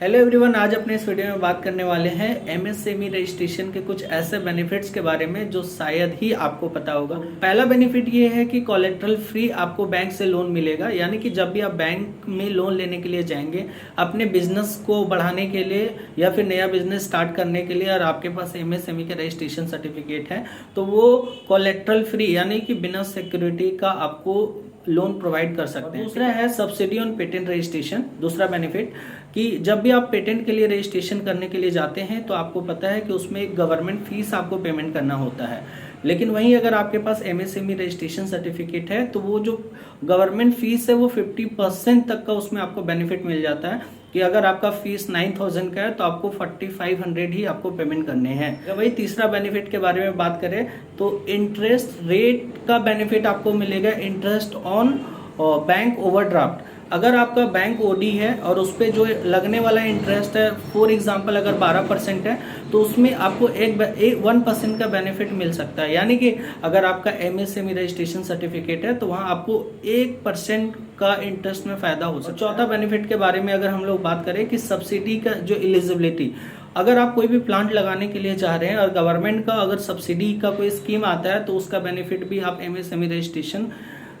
Hello everyone, आज अपने इस वीडियो में बात करने वाले हैं एमएसएमई रजिस्ट्रेशन के कुछ ऐसे बेनिफिट्स के बारे में जो शायद ही आपको पता होगा। पहला बेनिफिट ये है कि कोलेटरल फ्री आपको बैंक से लोन मिलेगा, यानी कि जब भी आप बैंक में लोन लेने के लिए जाएंगे अपने बिजनेस को बढ़ाने के लिए या फिर नया बिजनेस स्टार्ट करने के लिए और आपके पास एमएसएमई का रजिस्ट्रेशन सर्टिफिकेट है तो वो कोलेटरल फ्री यानी कि बिना सिक्योरिटी का आपको लोन प्रोवाइड कर सकते हैं। दूसरा है सब्सिडी ऑन पेटेंट रजिस्ट्रेशन। दूसरा बेनिफिट कि जब भी आप पेटेंट के लिए रजिस्ट्रेशन करने के लिए जाते हैं तो आपको पता है कि उसमें एक गवर्नमेंट फीस आपको पेमेंट करना होता है, लेकिन वहीं अगर आपके पास एमएसएमई रजिस्ट्रेशन सर्टिफिकेट है तो वो जो गवर्नमेंट फीस है वो 50% तक का उसमें आपको बेनिफिट मिल जाता है कि अगर आपका फीस 9,000 का है तो आपको 4,500 ही आपको पेमेंट करने हैं। वही तीसरा बेनिफिट के बारे में बात करें तो इंटरेस्ट रेट का बेनिफिट आपको मिलेगा, इंटरेस्ट ऑन बैंक ओवरड्राफ्ट। अगर आपका बैंक ओडी है और उस पर जो लगने वाला इंटरेस्ट है फॉर एग्जांपल अगर 12% है तो उसमें आपको 1% का बेनिफिट मिल सकता है, यानी कि अगर आपका एमएसएमई रजिस्ट्रेशन सर्टिफिकेट है तो वहाँ आपको 1% का इंटरेस्ट में फायदा हो सकता है। चौथा बेनिफिट के बारे में अगर हम लोग बात करें कि सब्सिडी का जो एलिजिबिलिटी, अगर आप कोई भी प्लांट लगाने के लिए चाह रहे हैं और गवर्नमेंट का अगर सब्सिडी का कोई स्कीम आता है तो उसका बेनिफिट भी आप एमएसएमई रजिस्ट्रेशन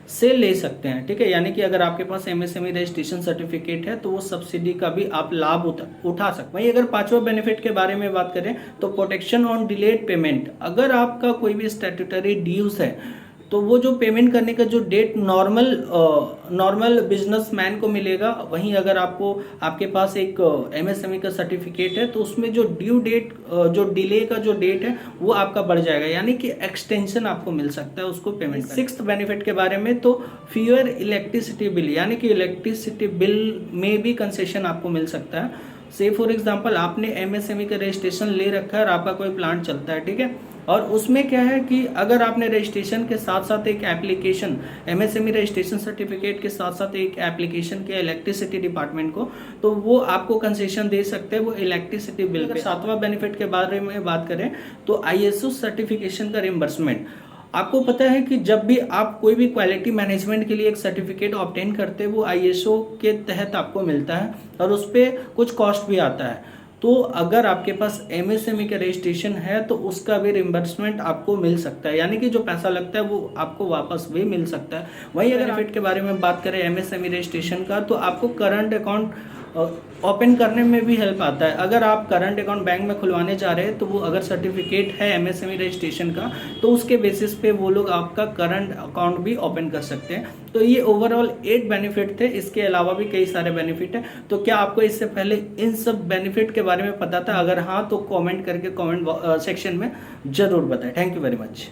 से ले सकते हैं। ठीक है, यानी कि अगर आपके पास एमएसएमई रजिस्ट्रेशन सर्टिफिकेट है तो वो सब्सिडी का भी आप लाभ उठा सकते हैं। वहीं अगर पांचवा बेनिफिट के बारे में बात करें तो प्रोटेक्शन ऑन डिलेड पेमेंट। अगर आपका कोई भी स्टैट्यूटरी ड्यूज है तो वो जो पेमेंट करने का जो डेट नॉर्मल बिजनेसमैन को मिलेगा, वहीं अगर आपके पास एक एमएसएमई का सर्टिफिकेट है तो उसमें जो ड्यू डेट जो डिले का जो डेट है वो आपका बढ़ जाएगा, यानी कि एक्सटेंशन आपको मिल सकता है उसको पेमेंट। सिक्स्थ बेनिफिट के बारे में तो फ्यूअर इलेक्ट्रिसिटी बिल, यानी कि इलेक्ट्रिसिटी बिल में भी कंसेशन आपको मिल सकता है। से फॉर एग्जांपल आपने एमएसएमई का रजिस्ट्रेशन ले रखा है और आपका कोई प्लांट चलता है, ठीक है, और उसमें क्या है कि अगर आपने रजिस्ट्रेशन के साथ साथ एक एप्लीकेशन एमएसएमई रजिस्ट्रेशन सर्टिफिकेट के साथ साथ एक एप्लीकेशन किया इलेक्ट्रिसिटी डिपार्टमेंट को तो वो आपको कंसेशन दे सकते हैं वो इलेक्ट्रिसिटी बिल पे। सातवां बेनिफिट के बारे में बात करें तो आईएसओ सर्टिफिकेशन का रिम्बर्समेंट। आपको पता है कि जब भी आप कोई भी क्वालिटी मैनेजमेंट के लिए एक सर्टिफिकेट ऑब्टेन करते हैं वो आईएसओ के तहत आपको मिलता है और उस पर कुछ कॉस्ट भी आता है। तो अगर आपके पास एमएसएमई का रजिस्ट्रेशन है तो उसका भी रिम्बर्समेंट आपको मिल सकता है, यानी कि जो पैसा लगता है वो आपको वापस भी मिल सकता है। वहीं अगर बेनिफिट के बारे में बात करें एमएसएमई रजिस्ट्रेशन का तो आपको करंट अकाउंट ओपन करने में भी हेल्प आता है। अगर आप करंट अकाउंट बैंक में खुलवाने जा रहे हैं तो वो अगर सर्टिफिकेट है एमएसएमई रजिस्ट्रेशन का तो उसके बेसिस पे वो लोग आपका करंट अकाउंट भी ओपन कर सकते हैं। तो ये ओवरऑल 8 बेनिफिट थे, इसके अलावा भी कई सारे बेनिफिट है। तो क्या आपको इससे पहले इन सब बेनिफिट के बारे में पता था? अगर हाँ तो कॉमेंट करके कॉमेंट सेक्शन में जरूर बताएं। Thank you very much.